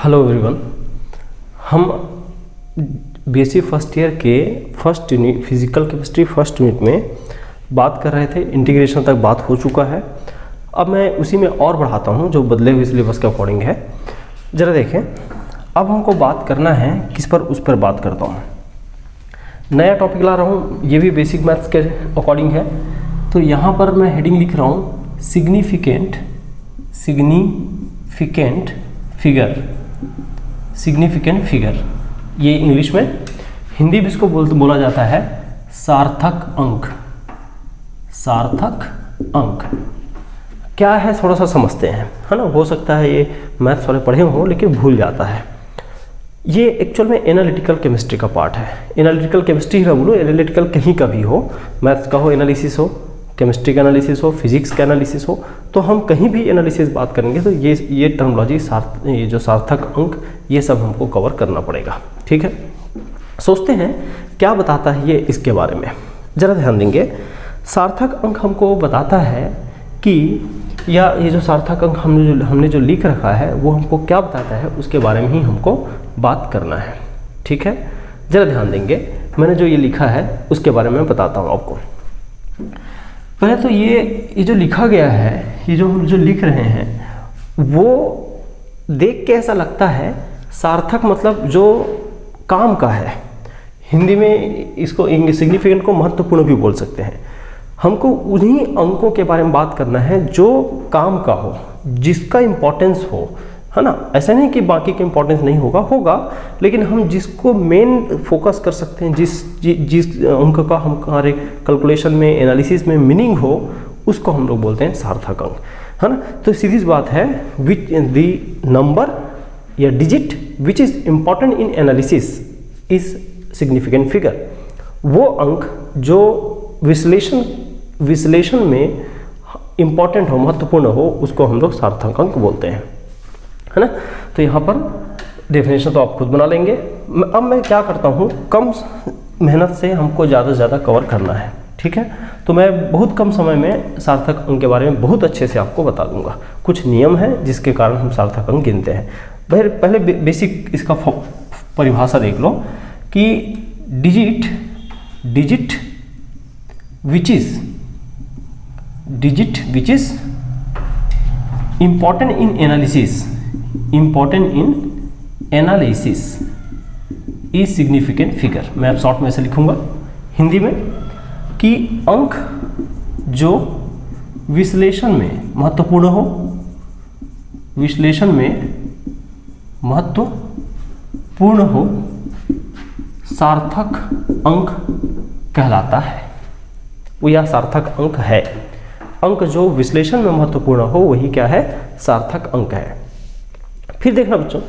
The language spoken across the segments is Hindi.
Hello everyone. हम बीएससी फर्स्ट ईयर के first unit physical chemistry first unit में बात कर रहे थे। इंटीग्रेशन तक बात हो चुका है। अब मैं उसी में और बढ़ाता हूँ जो बदले हुए सिलेबस के अकॉर्डिंग है। ज़रा देखें, अब हमको बात करना है किस पर, उस पर बात करता हूँ। नया टॉपिक ला रहा हूँ, ये भी बेसिक मैथ्स के अकॉर्डिंग है। तो यहाँ पर मैं हेडिंग लिख रहा हूँ सिग्निफिकेंट फिगर। ये इंग्लिश में, हिंदी भी इसको बोला जाता है सार्थक अंक। क्या है थोड़ा सा समझते हैं, है ना। हो सकता है ये मैथ्स वाले पढ़े हों लेकिन भूल जाता है। ये एक्चुअल में एनालिटिकल केमिस्ट्री का पार्ट है। एनालिटिकल केमिस्ट्री ना बोलो, एनालिटिकल कहीं का भी हो, मैथ्स का हो एनालिसिस हो, केमिस्ट्री का एनालिसिस हो, फिजिक्स का एनालिसिस हो, तो हम कहीं भी एनालिसिस बात करेंगे तो ये टर्मोलॉजी ये जो सार्थक अंक, ये सब हमको कवर करना पड़ेगा। ठीक है, सोचते हैं क्या बताता है ये इसके बारे में। ज़रा ध्यान देंगे, सार्थक अंक हमको बताता है कि या ये जो सार्थक अंक हमने जो लिख रखा है वो हमको क्या बताता है, उसके बारे में ही हमको बात करना है। ठीक है, ज़रा ध्यान देंगे, मैंने जो ये लिखा है उसके बारे में बताता हूँ आपको। पहले तो ये जो लिखा गया है, ये जो हम जो लिख रहे हैं वो देख के ऐसा लगता है सार्थक मतलब जो काम का है। हिंदी में इसको सिग्निफिकेंट को महत्वपूर्ण भी बोल सकते हैं। हमको उन्हीं अंकों के बारे में बात करना है जो काम का हो, जिसका इम्पोर्टेंस हो, है ना। ऐसा नहीं कि बाकी का इम्पोर्टेंस नहीं होगा, लेकिन हम जिसको मेन फोकस कर सकते हैं, जिस अंक का हमारे कैलकुलेशन में, एनालिसिस में मीनिंग हो, उसको हम लोग बोलते हैं सार्थक अंक, है ना। तो सीधी बात है, विच द नंबर या digit which is important in analysis is significant figure. वो अंक जो विश्लेषण में इम्पॉर्टेंट हो, महत्वपूर्ण हो, उसको हम लोग सार्थक अंक बोलते हैं, है ना। तो यहाँ पर डेफिनेशन तो आप खुद बना लेंगे। अब मैं क्या करता हूँ, कम मेहनत से हमको ज़्यादा से ज़्यादा कवर करना है। ठीक है, तो मैं बहुत कम समय में सार्थक अंक के बारे में बहुत अच्छे से आपको बता दूंगा। कुछ नियम है जिसके कारण हम सार्थक अंक गिनते हैं। पहले बेसिक इसका परिभाषा देख लो कि digit which is important in analysis is significant figure। मैं अब शॉर्ट में ऐसे लिखूंगा हिंदी में कि अंक जो विश्लेषण में महत्वपूर्ण हो, सार्थक अंक कहलाता है। वो यह सार्थक अंक है। अंक जो विश्लेषण में महत्वपूर्ण हो वही क्या है, सार्थक अंक है। फिर देखना बच्चों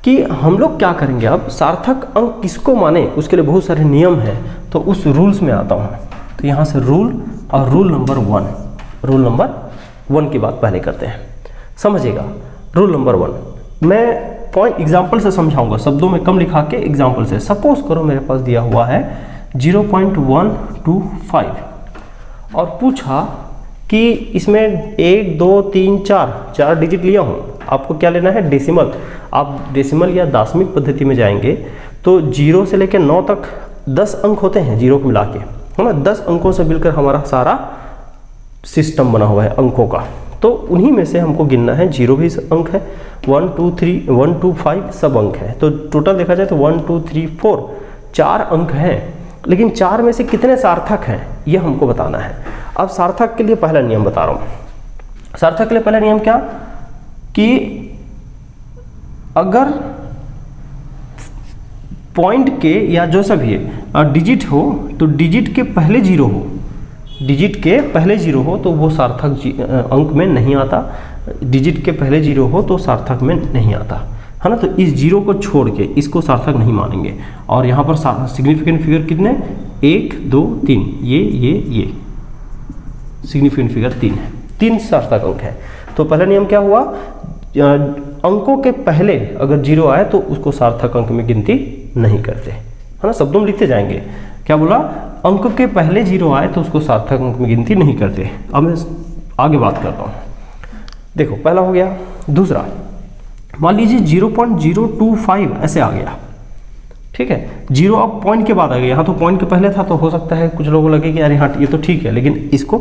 कि हम लोग क्या करेंगे। अब सार्थक अंक किसको माने, उसके लिए बहुत सारे नियम हैं। तो उस रूल्स में आता हूँ। तो यहाँ से रूल और रूल नंबर वन की बात पहले करते हैं, समझिएगा। रूल नंबर 1 मैं पॉइंट एग्जाम्पल से समझाऊंगा, शब्दों में कम लिखा के एग्जाम्पल से। सपोज करो मेरे पास दिया हुआ है 0.125 और पूछा कि इसमें 1 2 3 4 डिजिट लिया हूँ। आपको क्या लेना है, डेसिमल। आप डेसिमल या दशमिक पद्धति में जाएंगे तो 0 से लेकर 9 तक 10 अंक होते हैं, 0 को मिला के, है ना। 10 अंकों से मिलकर हमारा सारा सिस्टम बना हुआ है अंकों का। तो उन्हीं में से हमको गिनना है। 0 भी अंक है, 1 2 3 1 2 5 सब अंक है। तो टोटल देखा जाए तो 1 2 3 4 4 अंक हैं। लेकिन 4 में से कितने सार्थक हैं ये हमको बताना है। अब सार्थक के लिए पहला नियम बता रहा हूँ। सार्थक के लिए पहला नियम क्या कि अगर पॉइंट के या जो सभी डिजिट हो तो डिजिट के पहले 0 हो तो वो सार्थक अंक में नहीं आता। डिजिट के पहले 0 हो तो सार्थक में नहीं आता, है ना। तो इस 0 को छोड़ के इसको सार्थक नहीं मानेंगे। और यहाँ पर सिग्निफिकेंट फिगर कितने, 1 2 3, ये सिग्निफिकेंट फिगर 3 है। 3 सार्थक अंक है। तो पहला नियम क्या हुआ, अंकों के पहले अगर 0 आए तो उसको सार्थक अंक में गिनती नहीं करते, है ना। शब्दों में लिखते जाएंगे। क्या बोला, अंक के पहले 0 आए तो उसको सार्थक अंक में गिनती नहीं करते। अब मैं आगे बात करता हूँ। देखो पहला हो गया। दूसरा मान लीजिए 0.025 ऐसे आ गया, ठीक है, जीरो अब पॉइंट के बाद आ गया, यहाँ तो पॉइंट के पहले था, तो हो सकता है कुछ लोगों को लगे कि अरे हाँ ये तो ठीक है, लेकिन इसको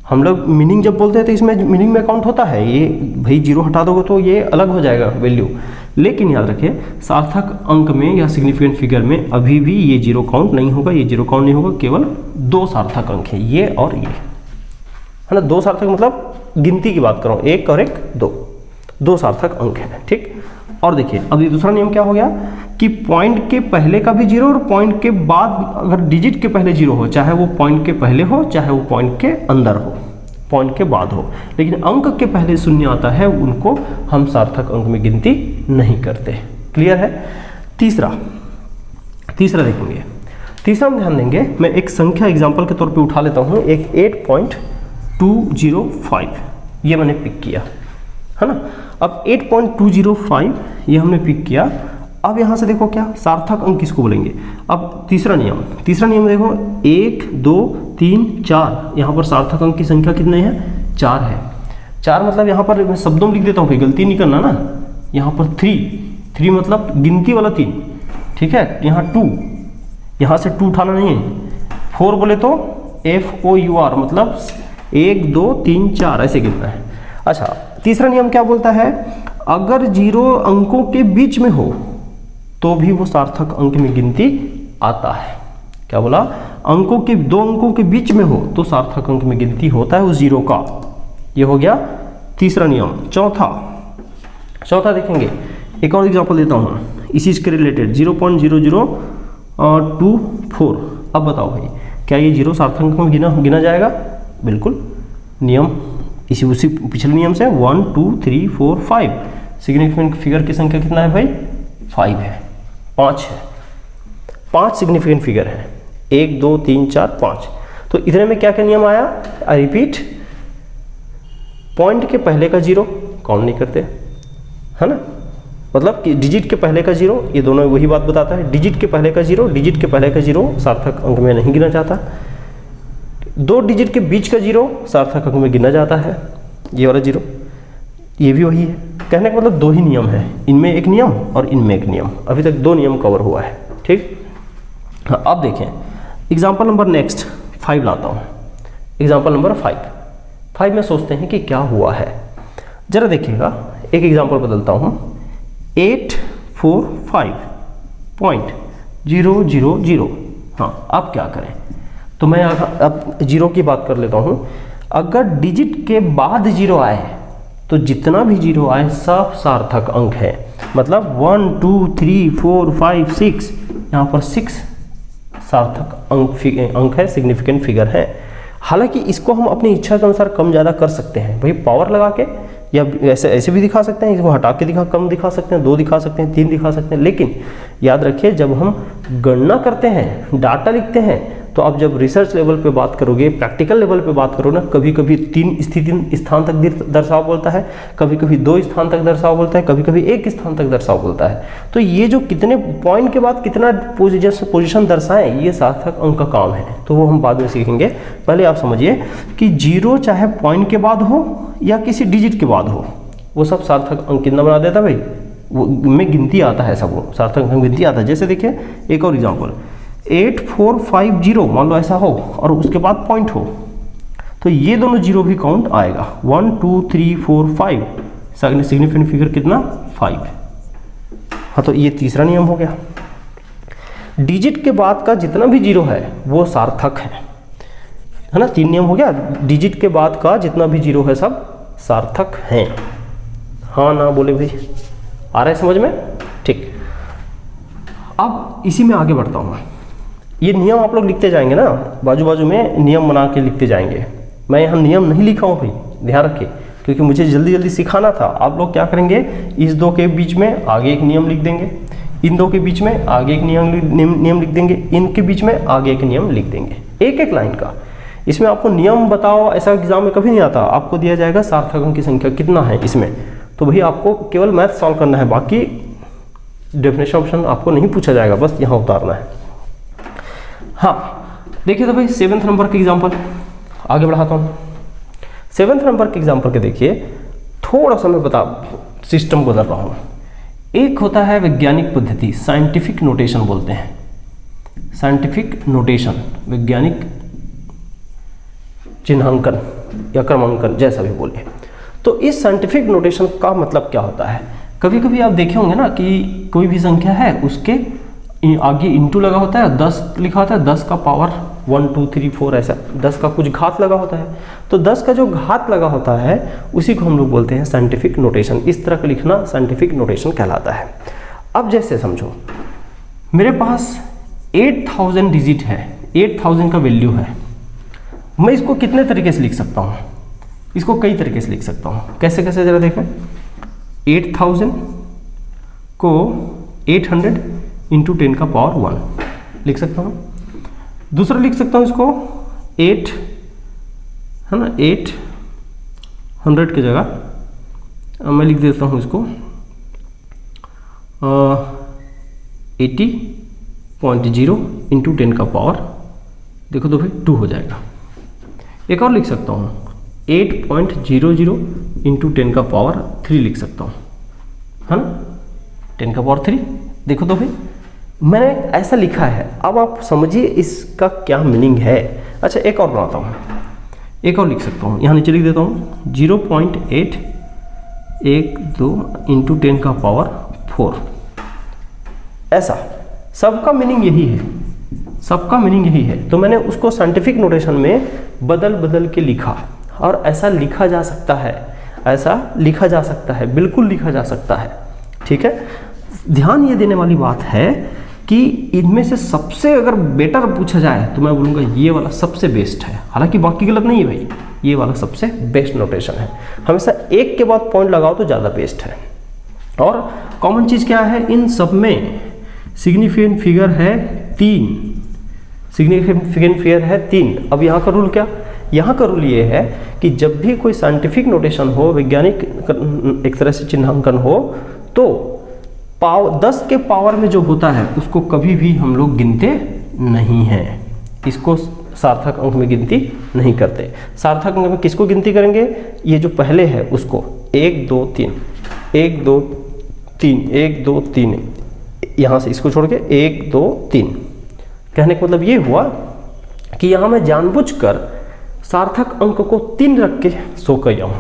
हम लोग मीनिंग जब बोलते हैं तो इसमें मीनिंग में काउंट होता है, ये भाई जीरो हटा दोगे तो ये अलग हो जाएगा वैल्यू, लेकिन याद रखिए सार्थक अंक में या सिग्निफिकेंट फिगर में अभी भी ये जीरो काउंट नहीं होगा, ये जीरो काउंट नहीं होगा, केवल दो सार्थक अंक है, ये और ये, है ना। दो सार्थक मतलब गिनती की बात कर रहा हूँ, एक और एक, दो सार्थक अंक है, ठीक। और देखिए अब ये दूसरा नियम क्या हो गया कि पॉइंट के पहले का भी जीरो और पॉइंट के बाद अगर डिजिट के पहले जीरो हो, चाहे वो पॉइंट के पहले हो चाहे वो पॉइंट के अंदर हो, पॉइंट के बाद हो, लेकिन अंक के पहले शून्य आता है उनको हम सार्थक अंक में गिनती नहीं करते। क्लियर है। तीसरा देखेंगे, तीसरा हम ध्यान देंगे, मैं एक संख्या एग्जाम्पल के तौर पे उठा लेता हूँ, एक 8.205 ये मैंने पिक किया, है ना। अब 8.205 ये हमने पिक किया, अब यहाँ से देखो क्या सार्थक अंक किसको बोलेंगे। अब तीसरा नियम देखो 1 2 3 4, यहाँ पर सार्थक अंक की संख्या कितने हैं, 4 है। 4 मतलब यहाँ पर मैं शब्दों में लिख देता हूँ, गलती नहीं करना ना, यहाँ पर 3 मतलब गिनती वाला 3, ठीक है। यहाँ 2, यहाँ से 2 उठाना नहीं है। 4 बोले तो FOUR मतलब 1 2 3 4 ऐसे गिनना है। अच्छा, तीसरा नियम क्या बोलता है, अगर जीरो अंकों के बीच में हो तो भी वो सार्थक अंक में गिनती आता है। क्या बोला, दो अंकों के बीच में हो तो सार्थक अंक में गिनती होता है उस जीरो का। ये हो गया तीसरा नियम। चौथा देखेंगे, एक और एग्जांपल देता हूँ इसी के रिलेटेड, 0.0024। अब बताओ भाई, क्या ये जीरो सार्थक अंक में गिना जाएगा? बिल्कुल, नियम उसी पिछले नियम से 1 2 3 4 5 सिग्निफिकेंट फिगर की संख्या कितना है भाई? 5 है, 5 है, 5 सिग्निफिकेंट फिगर है, 1 2 3 4 5। तो इतने में क्या क्या नियम आया? आई रिपीट, पॉइंट के पहले का जीरो काउंट नहीं करते, है ना, मतलब कि डिजिट के पहले का जीरो, ये दोनों वही बात बताता है। डिजिट के पहले का जीरो सार्थक अंक में नहीं गिना जाता। 2 डिजिट के बीच का जीरो सार्थक अंक में गिना जाता है, ये वाला जीरो, ये भी वही है। कहने का मतलब 2 ही नियम है, इनमें एक नियम और इनमें एक नियम। अभी तक 2 नियम कवर हुआ है, ठीक। हाँ, अब देखें एग्जाम्पल नंबर नेक्स्ट 5 लाता हूँ। एग्जाम्पल नंबर 5 में सोचते हैं कि क्या हुआ है। जरा देखिएगा, एक एग्जाम्पल बदलता हूँ, 845.000। हाँ, अब क्या करें, तो मैं अब जीरो की बात कर लेता हूँ। अगर डिजिट के बाद जीरो आए तो जितना भी जीरो आए सब सार्थक अंक है, मतलब 1 2 3 4 5 6, यहाँ पर 6 सार्थक अंक है, सिग्निफिकेंट फिगर है। हालांकि इसको हम अपनी इच्छा के अनुसार कम ज़्यादा कर सकते हैं, भाई पावर लगा के, या ऐसे भी दिखा सकते हैं, इसको हटा के कम दिखा सकते हैं, 2 दिखा सकते हैं, 3 दिखा सकते हैं। लेकिन याद रखिए, जब हम गणना करते हैं, डाटा लिखते हैं, तो अब जब रिसर्च लेवल पे बात करोगे, प्रैक्टिकल लेवल पे बात करो ना, कभी कभी 3 स्थान तक दर्शाव बोलता है, कभी कभी 2 स्थान तक दर्शाव बोलता है, कभी कभी 1 स्थान तक दर्शाव बोलता है। तो ये जो कितने पॉइंट के बाद कितना पोजीशन दर्शाएं, ये सार्थक अंक का काम है, तो वो हम बाद में सीखेंगे। पहले आप समझिए कि जीरो चाहे पॉइंट के बाद हो या किसी डिजिट के बाद हो, वो सब सार्थक अंक कितना बना देता भाई, वो में गिनती आता है, सब वो सार्थक अंक में गिनती आता है। जैसे देखिए एक और एग्जाम्पल, 8450 मान लो ऐसा हो और उसके बाद पॉइंट हो, तो ये दोनों जीरो भी काउंट आएगा। 1 2 3 4 5 सिग्निफिकेंट फिगर कितना? 5। हाँ, तो ये तीसरा नियम हो गया। डिजिट के बाद का जितना भी जीरो है वो सार्थक है ना। 3 नियम हो गया। डिजिट के बाद का जितना भी जीरो है सब सार्थक हैं। हाँ ना बोले भाई, आ रहा है समझ में? ठीक, अब इसी में आगे बढ़ता हूँ। ये नियम आप लोग लिखते जाएंगे ना, बाजू बाजू में नियम बना के लिखते जाएंगे। मैं यहाँ नियम नहीं लिखा हूँ भाई, ध्यान रखिए, क्योंकि मुझे जल्दी जल्दी सिखाना था। आप लोग क्या करेंगे, इस 2 के बीच में आगे एक नियम लिख देंगे, इन 2 के बीच में आगे एक नियम लिख देंगे, इनके बीच में आगे एक नियम लिख देंगे, एक एक लाइन का। इसमें आपको नियम बताओ ऐसा एग्जाम में कभी नहीं आता। आपको दिया जाएगा सार्थक अंक की संख्या कितना है इसमें, तो भाई आपको केवल मैथ सॉल्व करना है, बाकी डेफिनेशन ऑप्शन आपको नहीं पूछा जाएगा, बस यहाँ उतारना है। हाँ, देखिए तो भाई 7th नंबर के एग्जाम्पल आगे बढ़ाता हूँ। 7th नंबर के एग्जाम्पल के देखिए, थोड़ा सा मैं सिस्टम बदल रहा हूँ। एक होता है वैज्ञानिक पद्धति, साइंटिफिक नोटेशन बोलते हैं, साइंटिफिक नोटेशन, वैज्ञानिक चिन्हांकन या क्रमांकन जैसा भी बोले। तो इस साइंटिफिक नोटेशन का मतलब क्या होता है? कभी कभी आप देखे होंगे ना कि कोई भी संख्या है उसके आगे इंटू लगा होता है, 10 लिखा होता है, 10 का पावर 1 2 3 4 ऐसा 10 का कुछ घात लगा होता है। तो 10 का जो घात लगा होता है उसी को हम लोग बोलते हैं साइंटिफिक नोटेशन। इस तरह का लिखना साइंटिफिक नोटेशन कहलाता है। अब जैसे समझो मेरे पास 8000 डिजिट है, 8000 का वैल्यू है, मैं इसको कितने तरीके से लिख सकता हूँ? इसको कई तरीके से लिख सकता हूँ। कैसे कैसे जरा देखें। 8000 को 800 इंटू 10 का पावर 1 लिख सकता हूँ। दूसरा लिख सकता हूँ इसको 8 है ना, 800 की जगह मैं लिख देता हूँ इसको 80.0 इंटू 10 का पावर देखो तो भाई 2 हो जाएगा। एक और लिख सकता हूँ 8.00 इंटू 10 का पावर 3 लिख सकता हूँ, है ना, 10 का पावर 3 देखो तो भाई मैंने ऐसा लिखा है। अब आप समझिए इसका क्या मीनिंग है। अच्छा एक और बनाता हूँ, एक और लिख सकता हूँ, यहाँ नीचे लिख देता हूँ 0.812 इंटू 10 का पावर 4। ऐसा सबका मीनिंग यही है, सबका मीनिंग यही है। तो मैंने उसको साइंटिफिक नोटेशन में बदल बदल के लिखा, और ऐसा लिखा जा सकता है, ऐसा लिखा जा सकता है, बिल्कुल लिखा जा सकता है। ठीक है, ध्यान ये देने वाली बात है कि इनमें से सबसे अगर बेटर पूछा जाए तो मैं बोलूँगा ये वाला सबसे बेस्ट है। हालांकि बाकी गलत नहीं है भाई, ये वाला सबसे बेस्ट नोटेशन है। हमेशा एक के बाद पॉइंट लगाओ तो ज़्यादा बेस्ट है। और कॉमन चीज़ क्या है इन सब में? सिग्निफिकेंट फिगर है 3, सिग्निफिकेंट फिगर है 3। अब यहाँ का रूल क्या? यहाँ का रूल ये है कि जब भी कोई साइंटिफिक नोटेशन हो, वैज्ञानिक एक तरह से चिन्हांकन हो, तो 10 के पावर में जो होता है उसको कभी भी हम लोग गिनते नहीं हैं, इसको सार्थक अंक में गिनती नहीं करते। सार्थक अंक में किसको गिनती करेंगे? ये जो पहले है उसको 1 2 3 1 2 3 1 2 3, यहाँ से इसको छोड़ के 1 2 3। कहने का मतलब ये हुआ कि यहाँ मैं जानबूझकर सार्थक अंक को 3 रख के शो कर जाऊँ।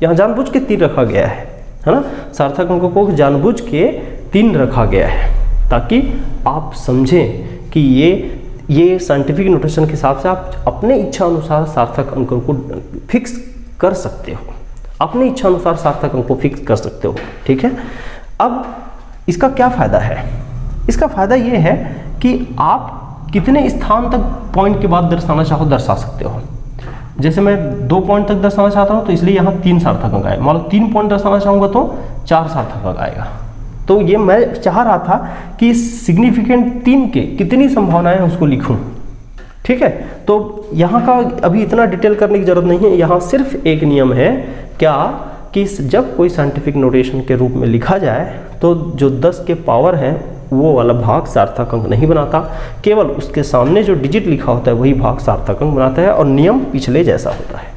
यहाँ जानबूझ के 3 रखा गया है ना, सार्थक अंक को जानबूझ के 3 रखा गया है ताकि आप समझें कि ये साइंटिफिक नोटेशन के हिसाब से आप अपने इच्छा अनुसार सार्थक अंकों को फिक्स कर सकते हो, अपने इच्छा अनुसार सार्थक अंक को फिक्स कर सकते हो। ठीक है, अब इसका क्या फ़ायदा है? इसका फ़ायदा ये है कि आप कितने स्थान तक पॉइंट के बाद दर्शाना चाहो दर्शा सकते हो। जैसे मैं 2 पॉइंट तक दर्शाना चाहता हूँ तो इसलिए यहाँ 3 सार्थक अंक आए। मान लो 3 पॉइंट दर्शाना चाहूँगा तो 4 सार्थक अंक आएगा। तो ये मैं चाह रहा था कि सिग्निफिकेंट 3 के कितनी संभावनाएं हैं उसको लिखूं। ठीक है, तो यहाँ का अभी इतना डिटेल करने की जरूरत नहीं है। यहाँ सिर्फ एक नियम है क्या कि जब कोई साइंटिफिक नोटेशन के रूप में लिखा जाए तो जो 10 के पावर है वो वाला भाग सार्थक अंक नहीं बनाता, केवल उसके सामने जो डिजिट लिखा होता है वही भाग सार्थक अंक बनाता है, और नियम पिछले जैसा होता है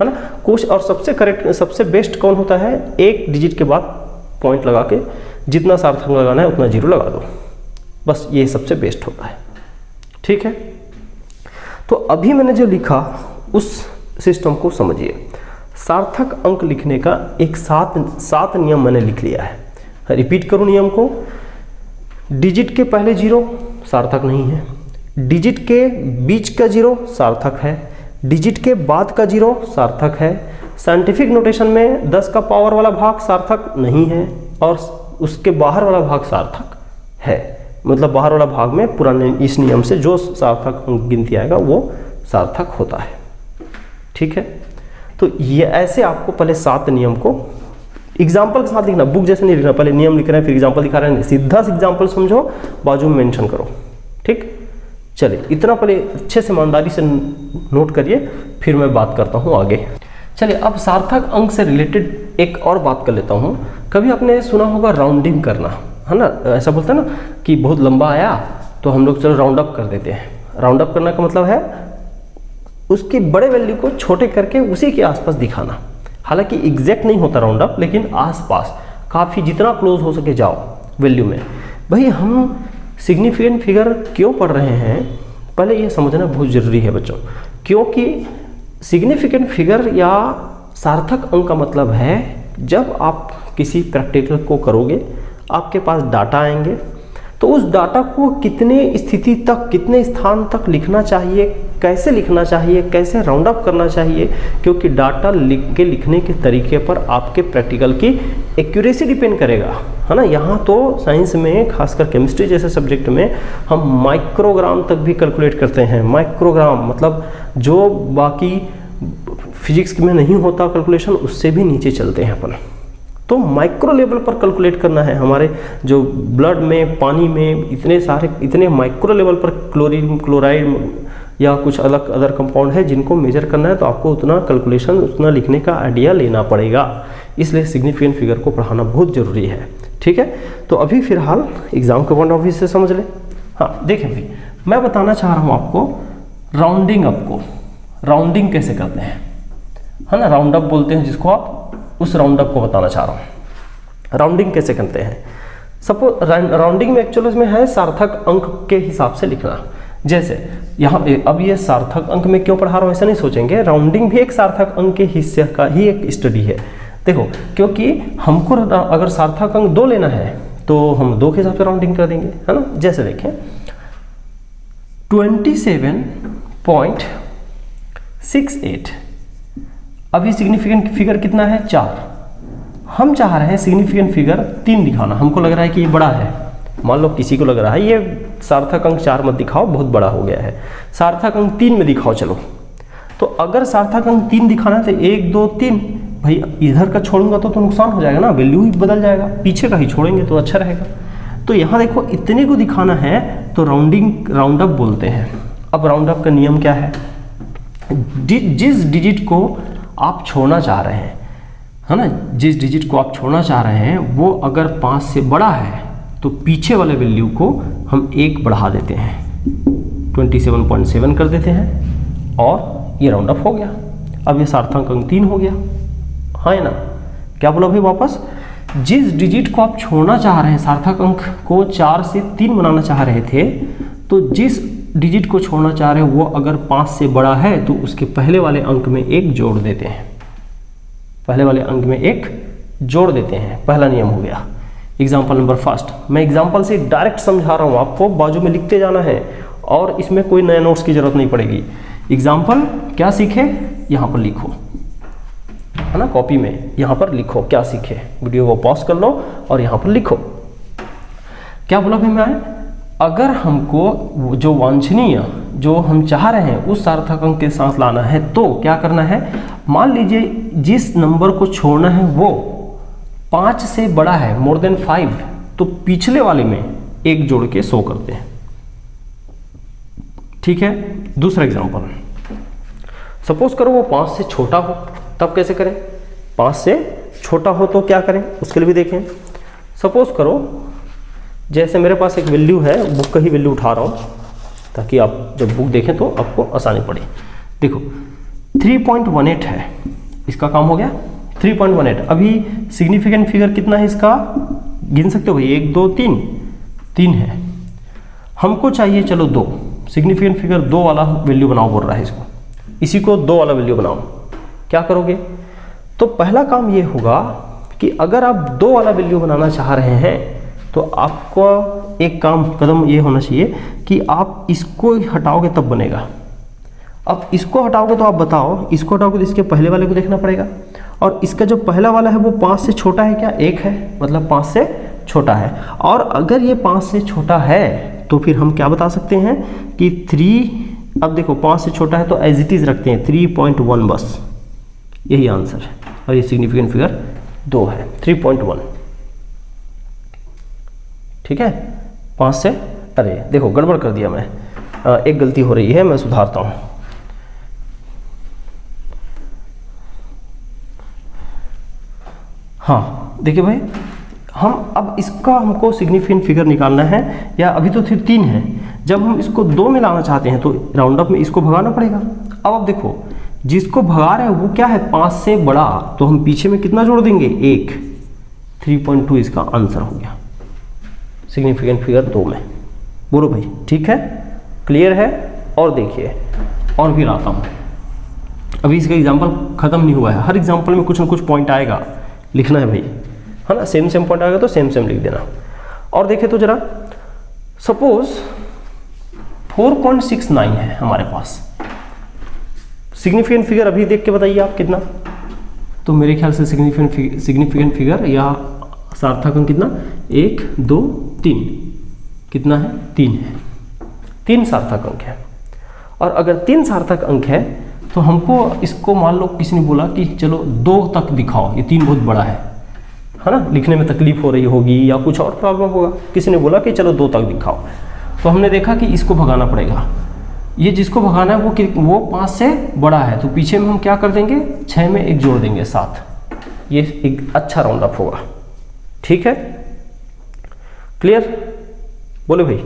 ना। कोशिश और सबसे करेक्ट, सबसे बेस्ट कौन होता है? एक डिजिट के बाद पॉइंट लगा के जितना सार्थक अंक लगाना है उतना 0 लगा दो, बस ये सबसे बेस्ट होता है। ठीक है, तो अभी मैंने जो लिखा उस सिस्टम को समझिए। सार्थक अंक लिखने का एक 7 नियम मैंने लिख लिया है। रिपीट करूं नियम को। डिजिट के पहले 0 सार्थक नहीं है, डिजिट के बीच का 0 सार्थक है, डिजिट के बाद का 0 सार्थक है। साइंटिफिक नोटेशन में 10 का पावर वाला भाग सार्थक नहीं है और उसके बाहर वाला भाग सार्थक है। मतलब बाहर वाला भाग में पुराने इस नियम से जो सार्थक गिनती आएगा वो सार्थक होता है। ठीक है, तो ये ऐसे आपको पहले 7 नियम को एग्जाम्पल के साथ लिखना, बुक जैसे नहीं लिखना। पहले नियम लिख रहे हैं फिर एग्जाम्पल दिखा रहे हैं, सीधा एग्जाम्पल समझो, बाजू में मेंशन करो। ठीक, चलिए इतना पहले अच्छे से ईमानदारी से नोट करिए, फिर मैं बात करता हूँ आगे। चलिए अब सार्थक अंक से रिलेटेड एक और बात कर लेता हूँ। कभी आपने सुना होगा राउंडिंग करना, है ना, ऐसा बोलते हैं ना कि बहुत लंबा आया तो हम लोग चलो राउंड अप कर देते हैं। राउंड अप करने का मतलब है उसकी बड़े वैल्यू को छोटे करके उसी के आसपास दिखाना। हालांकि एग्जैक्ट नहीं होता राउंड अप, लेकिन आसपास काफ़ी जितना क्लोज हो सके जाओ वैल्यू में। भाई हम सिग्निफिकेंट फिगर क्यों पढ़ रहे हैं, पहले ये समझना बहुत ज़रूरी है बच्चों, क्योंकि सिग्निफिकेंट फिगर या सार्थक अंक का मतलब है जब आप किसी प्रैक्टिकल को करोगे, आपके पास डाटा आएंगे, तो उस डाटा को कितने स्थिति तक, कितने स्थान तक लिखना चाहिए, कैसे लिखना चाहिए, कैसे राउंड अप करना चाहिए, क्योंकि डाटा लिखने के तरीके पर आपके प्रैक्टिकल की एक्यूरेसी डिपेंड करेगा, है ना। यहाँ तो साइंस में, खासकर केमिस्ट्री जैसे सब्जेक्ट में, हम माइक्रोग्राम तक भी कैलकुलेट करते हैं। माइक्रोग्राम मतलब जो बाकी फिजिक्स में नहीं होता कैलकुलेशन, उससे भी नीचे चलते हैं अपन। तो माइक्रो लेवल पर कैलकुलेट करना है। हमारे जो ब्लड में, पानी में इतने माइक्रो लेवल पर क्लोरीन, क्लोराइड या कुछ अलग अदर कंपाउंड है जिनको मेजर करना है, तो आपको उतना कैलकुलेशन, उतना लिखने का आइडिया लेना पड़ेगा। इसलिए सिग्निफिकेंट फिगर को पढ़ाना बहुत ज़रूरी है, ठीक है। तो अभी फिलहाल एग्जाम के पॉइंट ऑफ व्यू से समझ लें। हाँ देखें भाई, मैं बताना चाह रहा हूँ आपको राउंडिंग अप को, राउंडिंग कैसे करते हैं, है ना। राउंड अप बोलते हैं जिसको आप, उस राउंड अप को बताना चाह रहा हूँ। राउंडिंग कैसे करते हैं, सपोज राउंडिंग में एक्चुअली में है सार्थक अंक के हिसाब से लिखना। जैसे यहाँ अब ये सार्थक अंक में क्यों पढ़ा रहा हूँ ऐसा नहीं सोचेंगे, राउंडिंग भी एक सार्थक अंक के हिस्से का ही एक स्टडी है। देखो, क्योंकि हमको अगर सार्थक अंक 2 लेना है तो हम 2 के हिसाब से राउंडिंग कर देंगे, है ना। जैसे देखें 27.68, अभी सिग्निफिकेंट फिगर कितना है 4, हम चाह रहे हैं सिग्निफिकेंट फिगर 3 दिखाना। हमको लग रहा है कि ये बड़ा है, मान लो किसी को लग रहा है ये सार्थक अंक 4 मत दिखाओ, बहुत बड़ा हो गया है, सार्थक अंक 3 में दिखाओ चलो। तो अगर सार्थक अंक 3 दिखाना है तो 1 2 3, भाई इधर का छोड़ूंगा तो नुकसान हो जाएगा ना, वैल्यू ही बदल जाएगा, पीछे का ही छोड़ेंगे तो अच्छा रहेगा। तो यहाँ देखो इतने को दिखाना है तो राउंड अप बोलते हैं। अब राउंड अप का नियम क्या है, जिस डिजिट को आप छोड़ना चाह रहे हैं, है ना, जिस डिजिट को आप छोड़ना चाह रहे हैं वो अगर 5 से बड़ा है तो पीछे वाले वैल्यू को हम 1 बढ़ा देते हैं, 27.7 कर देते हैं और ये राउंड अप हो गया। अब ये सार्थक अंक 3 हो गया, हाँ है ना। क्या बोला भाई वापस, जिस डिजिट को आप छोड़ना चाह रहे हैं, सार्थक अंक को 4 से 3 बनाना चाह रहे थे, तो जिस डिजिट को छोड़ना चाह रहे हैं वो अगर 5 से बड़ा है तो उसके पहले वाले अंक में 1 जोड़ देते हैं, पहले वाले अंक में 1 जोड़ देते हैं। पहला नियम हो गया। एग्जाम्पल नंबर फर्स्ट, मैं एग्जाम्पल से डायरेक्ट समझा रहा हूँ आपको, बाजू में लिखते जाना है और इसमें कोई नए नोट्स की जरूरत नहीं पड़ेगी। एग्जाम्पल क्या सीखे यहाँ पर लिखो, है ना, कॉपी में यहाँ पर लिखो क्या सीखे, वीडियो को पॉज कर लो और यहाँ पर लिखो। क्या बोला भाई मैं, अगर हमको जो वांछनीय, जो हम चाह रहे हैं उस सार्थक अंक के साथ लाना है तो क्या करना है, मान लीजिए जिस नंबर को छोड़ना है वो 5 से बड़ा है, मोर देन 5, तो पिछले वाले में 1 जोड़ के 100 करते हैं, ठीक है। दूसरा एग्जांपल, सपोज करो वो 5 से छोटा हो, तब कैसे करें, 5 से छोटा हो तो क्या करें उसके लिए भी देखें। सपोज करो जैसे मेरे पास एक वैल्यू है, बुक का ही वैल्यू उठा रहा हूँ ताकि आप जब बुक देखें तो आपको आसानी पड़े। देखो 3.18 है, इसका काम हो गया 3.18। अभी सिग्निफिकेंट फिगर कितना है इसका, गिन सकते हो भाई, 1 2 3 है। हमको चाहिए चलो 2, सिग्निफिकेंट फिगर 2 वाला वैल्यू बनाओ बोल रहा है इसको, इसी को 2 वाला वैल्यू बनाओ। क्या करोगे, तो पहला काम ये होगा कि अगर आप 2 वाला वैल्यू बनाना चाह रहे हैं तो आपको एक कदम ये होना चाहिए कि आप इसको हटाओगे तब बनेगा। अब इसको हटाओगे तो आप बताओ, इसको हटाओगे तो इसके पहले वाले को देखना पड़ेगा, और इसका जो पहला वाला है वो 5 से छोटा है क्या, 1 है, मतलब 5 से छोटा है। और अगर ये 5 से छोटा है तो फिर हम क्या बता सकते हैं कि 3, अब देखो 5 से छोटा है तो एज इट इज रखते हैं 3.1, बस यही आंसर है। और ये सिग्निफिकेंट फिगर 2 है, 3.1, ठीक है। 5 से, अरे देखो गड़बड़ कर दिया मैं, एक गलती हो रही है, मैं सुधारता हूँ। हाँ देखिए भाई, हम अब इसका हमको सिग्निफिकेंट फिगर निकालना है, या अभी तो फिर 3 है, जब हम इसको 2 में लाना चाहते हैं तो राउंड अप में इसको भगाना पड़ेगा। अब आप देखो जिसको भगा रहे हैं वो क्या है 5 से बड़ा, तो हम पीछे में कितना जोड़ देंगे 1, 3.2 इसका आंसर हो गया सिग्निफिकेंट फिगर 2 में। बोलो भाई ठीक है, क्लियर है। और देखिए और भी लाता हूँ, अभी इसका एग्जाम्पल खत्म नहीं हुआ है, हर एग्जाम्पल में कुछ ना कुछ पॉइंट आएगा, लिखना है भाई, है ना, सेम पॉइंट आएगा तो सेम लिख देना। और देखें तो जरा सपोज 4.69 है हमारे पास, सिग्निफिकेंट फिगर अभी देख के बताइए आप कितना, तो मेरे ख्याल से सिग्निफिकेंट फिगर या सार्थक अंक कितना 1 2 3 कितना है 3 है, 3 सार्थक अंक है। और अगर 3 सार्थक अंक है तो हमको इसको मान लो किसी ने बोला कि चलो 2 तक दिखाओ, ये 3 बहुत बड़ा है ना, लिखने में तकलीफ हो रही होगी या कुछ और प्रॉब्लम होगा, किसी ने बोला कि चलो 2 तक दिखाओ, तो हमने देखा कि इसको भगाना पड़ेगा, ये जिसको भगाना है वो 5 से बड़ा है, तो पीछे में हम क्या कर देंगे 6 में 1 जोड़ देंगे 7, ये एक अच्छा राउंड अप होगा। ठीक है, क्लियर, बोले भाई।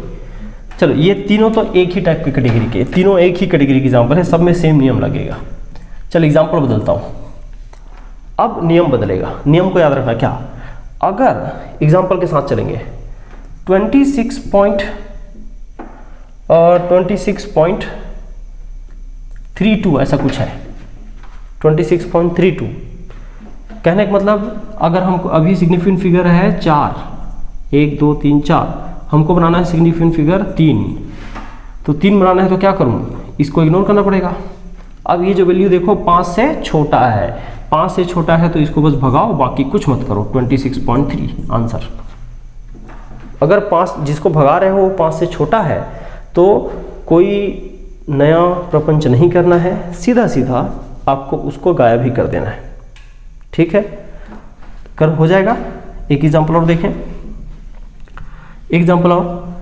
चलो ये तीनों तो एक ही टाइप की कैटेगरी के, तीनों एक ही कैटेगरी की एग्जाम्पल है, सब में सेम नियम लगेगा। चलो एग्जाम्पल बदलता हूँ, अब नियम बदलेगा, नियम को याद रखना क्या, अगर एग्जाम्पल के साथ चलेंगे 26.32 ऐसा कुछ है, 26.32 कहने का मतलब अगर हमको अभी सिग्निफिकेंट फिगर है 4, 1 2 3 4, हमको बनाना है सिग्निफिकेंट फिगर 3, तो 3 बनाना है तो क्या करूं, इसको इग्नोर करना पड़ेगा। अब ये जो वैल्यू देखो 5 से छोटा है, 5 से छोटा है तो इसको बस भगाओ, बाकी कुछ मत करो, 26.3 आंसर। अगर 5 जिसको भगा रहे हो वो 5 से छोटा है तो कोई नया प्रपंच नहीं करना है, सीधा सीधा आपको उसको गायब ही कर देना है। ठीक है, कर हो जाएगा। एक एग्जाम्पल और देखें, एग्जाम्पल और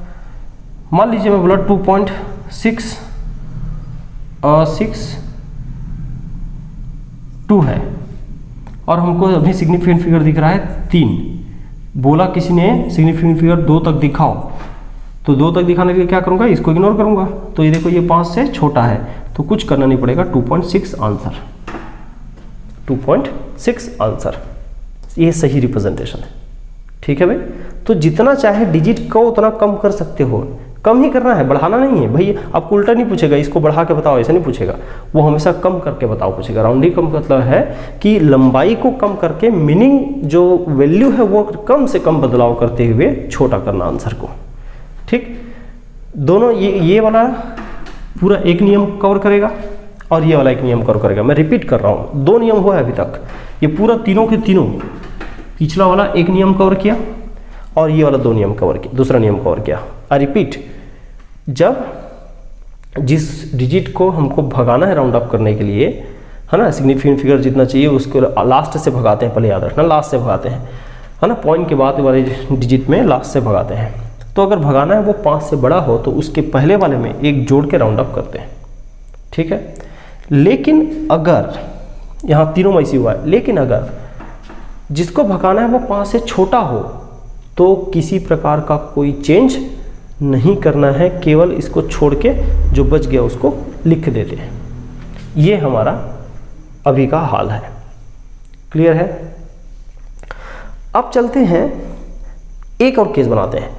मान लीजिए मैं बोला 2.662 है और हमको अभी सिग्निफिकेंट फिगर दिख रहा है 3, बोला किसी ने सिग्निफिकेंट फिगर 2 तक दिखाओ, तो 2 तक दिखाने के लिए क्या करूंगा, इसको इग्नोर करूंगा, तो ये देखो ये 5 से छोटा है तो कुछ करना नहीं पड़ेगा, 2.6 आंसर, 2.6 आंसर, ये सही रिप्रेजेंटेशन है। ठीक है भाई, तो जितना चाहे डिजिट को उतना कम कर सकते हो, कम ही करना है, बढ़ाना नहीं है भाई। आपको उल्टा नहीं पूछेगा इसको बढ़ा के बताओ, ऐसा नहीं पूछेगा, वो हमेशा कम करके बताओ पूछेगा। राउंडिंग कम मतलब है कि लंबाई को कम करके मीनिंग जो वैल्यू है वो कम से कम बदलाव करते हुए छोटा करना आंसर को। ठीक, दोनों ये वाला पूरा एक नियम कवर करेगा और ये वाला एक नियम कवर करेगा। मैं रिपीट कर रहा हूँ, 2 नियम हुआ है अभी तक, ये पूरा तीनों के तीनों, पिछला वाला एक नियम कवर किया और ये वाला 2 नियम कवर किया, दूसरा नियम कवर किया। आई रिपीट, जब जिस डिजिट को हमको भगाना है राउंड अप करने के लिए, है ना, सिग्निफिकेंट फिगर जितना चाहिए उसको लास्ट से भगाते हैं, पहले याद रखना लास्ट से भगाते हैं, है ना, पॉइंट के बाद वाले डिजिट में लास्ट से भगाते हैं। तो अगर भगाना है वो 5 से बड़ा हो तो उसके पहले वाले में 1 जोड़ के राउंड अप करते हैं। ठीक है, लेकिन अगर यहाँ तीनों में इसी हुआ है, लेकिन अगर जिसको भगाना है वो 5 से छोटा हो तो किसी प्रकार का कोई चेंज नहीं करना है, केवल इसको छोड़ के जो बच गया उसको लिख देते हैं। ये हमारा अभी का हाल है। क्लियर है? अब चलते हैं एक और केस बनाते हैं।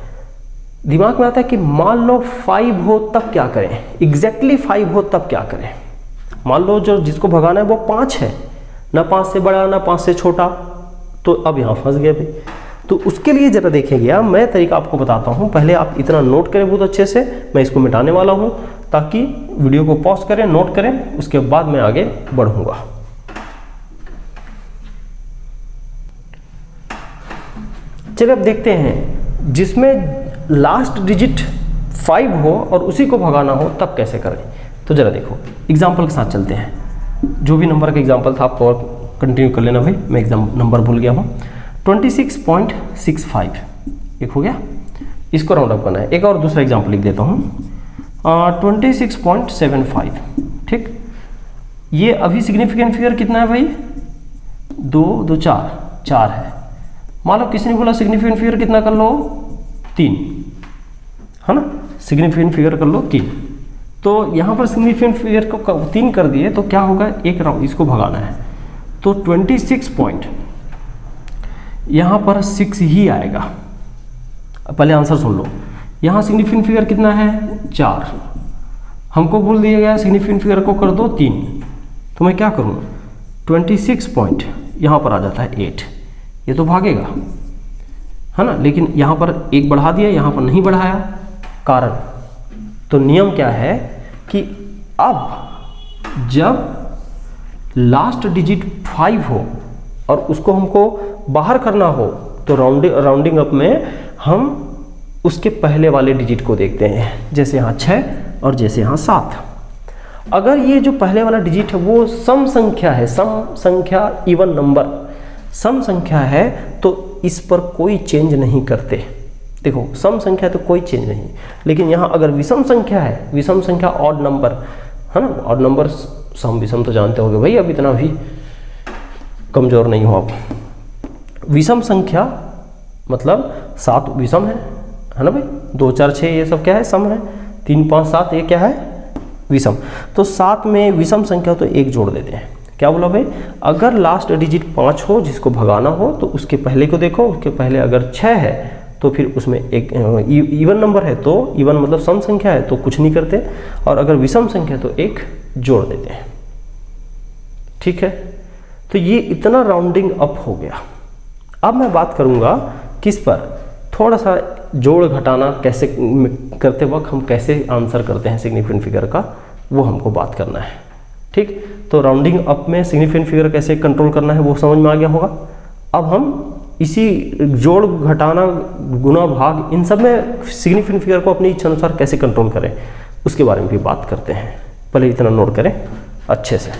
दिमाग में आता है कि मान लो 5 हो तब क्या करें, एग्जैक्टली 5 हो तब क्या करें। मान लो जो जिसको भगाना है वो 5 है, ना 5 से बड़ा ना 5 से छोटा, तो अब यहाँ फंस गए भाई। तो उसके लिए जरा देखेंगे, मैं तरीका आपको बताता हूँ, पहले आप इतना नोट करें बहुत अच्छे से। मैं इसको मिटाने वाला हूँ ताकि वीडियो को पॉज करें, नोट करें, उसके बाद मैं आगे बढ़ूँगा। चलिए अब देखते हैं जिसमें लास्ट डिजिट 5 हो और उसी को भगाना हो तब कैसे करें। तो जरा देखो, एग्जाम्पल के साथ चलते हैं। जो भी नंबर का एग्जाम्पल था आपको और कंटिन्यू कर लेना भाई, मैं एग्जाम नंबर भूल गया हूँ। 26.65 एक हो गया, इसको राउंड अप करना है। एक और दूसरा एग्जाम्पल लिख देता हूँ, 26.75। ठीक, ये अभी सिग्निफिकेंट फिगर कितना है भाई, 2 2 4 है। मान लो किसी ने बोला सिग्निफिकेंट फिगर कितना कर लो, 3, है ना, सिग्निफिकेंट फिगर कर लो 3। तो यहाँ पर सिग्निफिकेंट फिगर को 3 कर दिए तो क्या होगा, एक राउंड इसको भगाना है तो 26 पॉइंट यहाँ पर 6 ही आएगा। पहले आंसर सुन लो, यहाँ सिग्निफिकेंट फिगर कितना है 4, हमको बोल दिया गया सिग्निफिकेंट फिगर को कर दो 3, तो मैं क्या करूँ 26 पॉइंट यहाँ पर आ जाता है 8, ये तो भागेगा है ना, लेकिन यहाँ पर 1 बढ़ा दिया, यहाँ पर नहीं बढ़ाया, कारण तो नियम क्या है कि अब जब लास्ट डिजिट 5 हो और उसको हमको बाहर करना हो तो राउंडिंग अप में हम उसके पहले वाले डिजिट को देखते हैं, जैसे यहाँ 6 और जैसे यहाँ 7। अगर ये जो पहले वाला डिजिट है वो सम संख्या है, सम संख्या इवन नंबर सम संख्या है, तो इस पर कोई चेंज नहीं करते। देखो सम संख्या है तो कोई चेंज नहीं, लेकिन यहाँ अगर विषम संख्या है, विषम संख्या ऑड नंबर है ना, ऑड नंबर सम विषम तो जानते होगे भाई, अब इतना भी कमज़ोर नहीं हो आप। विषम संख्या मतलब 7 विषम है ना भाई, 2 4 6 ये सब क्या है सम है, 3 5 7 ये क्या है विषम, तो 7 में विषम संख्या तो 1 जोड़ देते हैं। क्या बोला भाई, अगर लास्ट डिजिट 5 हो जिसको भगाना हो तो उसके पहले को देखो, उसके पहले अगर 6 है तो फिर उसमें एक इवन नंबर है तो इवन मतलब सम संख्या है तो कुछ नहीं करते, और अगर विषम संख्या तो 1 जोड़ देते हैं। ठीक है, तो ये इतना राउंडिंग अप हो गया। अब मैं बात करूंगा किस पर, थोड़ा सा जोड़ घटाना कैसे करते वक्त हम कैसे आंसर करते हैं सिग्निफिकेंट फिगर का, वो हमको बात करना है। ठीक, तो राउंडिंग अप में सिग्निफिकेंट फिगर कैसे कंट्रोल करना है वो समझ में आ गया होगा। अब हम इसी जोड़ घटाना गुना भाग इन सब में सिग्निफिकेंट फिगर को अपनी इच्छा अनुसार कैसे कंट्रोल करें उसके बारे में भी बात करते हैं। पहले इतना नोट करें अच्छे से।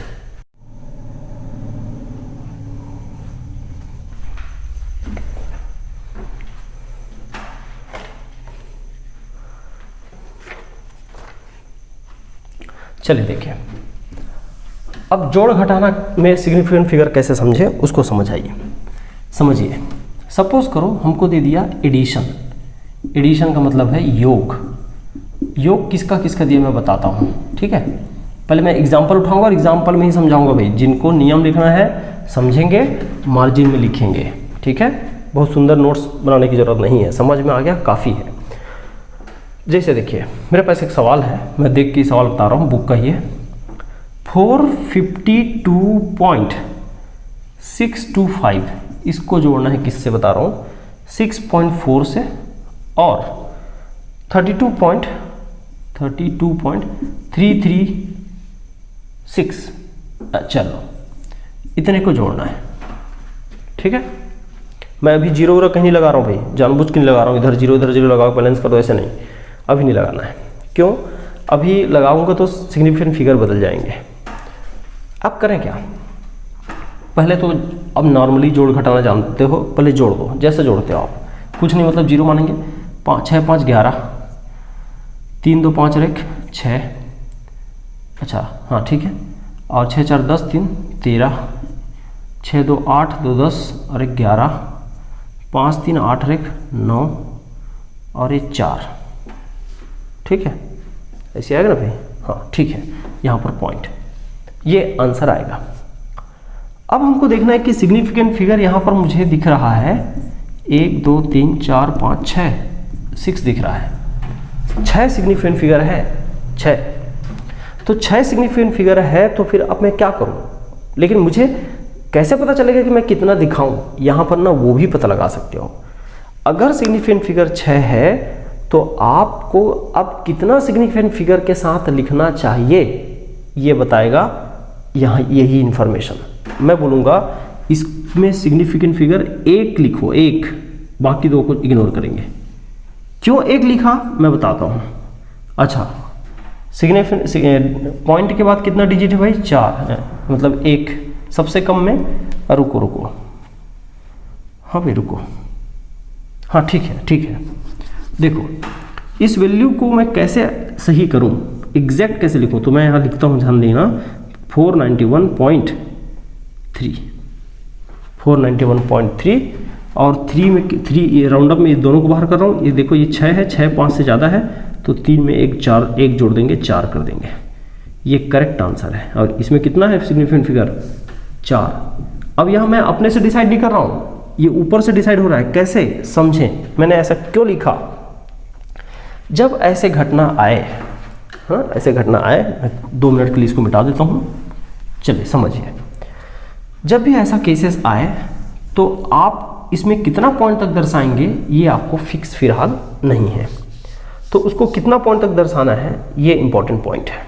चलिए देखिए, अब जोड़ घटाना में सिग्निफिकेंट फिगर कैसे समझे उसको समझिए। सपोज करो हमको दे दिया एडिशन, एडिशन का मतलब है योग, योग किसका किसका दिया मैं बताता हूँ। ठीक है, पहले मैं एग्जाम्पल उठाऊंगा और एग्जाम्पल में ही समझाऊंगा भाई, जिनको नियम लिखना है समझेंगे मार्जिन में लिखेंगे। ठीक है, बहुत सुंदर नोट्स बनाने की जरूरत नहीं है, समझ में आ गया काफ़ी है। जैसे देखिए मेरे पास एक सवाल है, मैं देख के सवाल बता रहा हूँ, बुक का ही है। 452.625 इसको जोड़ना है, किससे बता रहा हूँ 6.4 से, और 32.336 चलो इतने को जोड़ना है। ठीक है, मैं अभी जीरो वगैरह कहीं नहीं लगा रहा हूँ भाई, जानबूझ के नहीं लगा रहा हूँ, इधर जीरो लगाओ बैलेंस कर दो, ऐसे नहीं, अभी नहीं लगाना है। क्यों, अभी लगाऊंगा तो सिग्निफिकेंट फिगर बदल जाएंगे। अब करें क्या, पहले तो अब नॉर्मली जोड़ घटाना जानते हो, पहले जोड़ दो, जैसे जोड़ते हो आप, कुछ नहीं मतलब जीरो मानेंगे, 6 5 11, 3 2 5 और 1 6, अच्छा हाँ ठीक है, और 6 4 10 3 13, 6 2 8 2 10 और 1 11, 5 3 8 और 1 9 और 1 4। ठीक है, ऐसे आएगा ना भाई, हाँ ठीक है, यहाँ पर पॉइंट, ये आंसर आएगा। अब हमको देखना है कि सिग्निफिकेंट फिगर यहाँ पर मुझे दिख रहा है 1 2 3 4 5 6 दिख रहा है, 6 सिग्निफिकेंट फिगर है, 6, तो 6 सिग्निफिकेंट फिगर है, तो फिर अब मैं क्या करूँ, लेकिन मुझे कैसे पता चलेगा कि मैं कितना दिखाऊं, यहाँ पर ना वो भी पता लगा सकते हो। अगर सिग्निफिकेंट फिगर 6 है तो आपको अब कितना सिग्निफिकेंट फिगर के साथ लिखना चाहिए ये बताएगा यहाँ यही इन्फॉर्मेशन। मैं बोलूँगा इसमें सिग्निफिकेंट फिगर 1 लिखो, 1, बाकी 2 को इग्नोर करेंगे। क्यों 1 लिखा मैं बताता हूँ। अच्छा, सिग्निफिकेंट पॉइंट के बाद कितना डिजिट है भाई, 4, मतलब 1 सबसे कम में, रुको हाँ भाई रुको, हाँ ठीक है, देखो इस वैल्यू को मैं कैसे सही करूं, एग्जैक्ट कैसे लिखूं, तो मैं यहाँ लिखता हूँ, ध्यान देना, 491.3 और 3 में 3 ये राउंड अप में दोनों को बाहर कर रहा हूँ, ये देखो ये 6 है, 6 5 से ज़्यादा है तो 3 में एक 4, एक जोड़ देंगे 4 कर देंगे। ये करेक्ट आंसर है। और इसमें कितना है सिग्निफिकेंट फिगर? 4। अब यहाँ मैं अपने से डिसाइड नहीं कर रहा हूँ, ये ऊपर से डिसाइड हो रहा है। कैसे समझें मैंने ऐसा क्यों लिखा? जब ऐसे घटना आए, हाँ ऐसे घटना आए, मैं 2 मिनट के लिए इसको मिटा देता हूँ। चलिए समझिए, जब भी ऐसा केसेस आए तो आप इसमें कितना पॉइंट तक दर्शाएंगे ये आपको फिक्स फिलहाल नहीं है, तो उसको कितना पॉइंट तक दर्शाना है ये इंपॉर्टेंट पॉइंट है।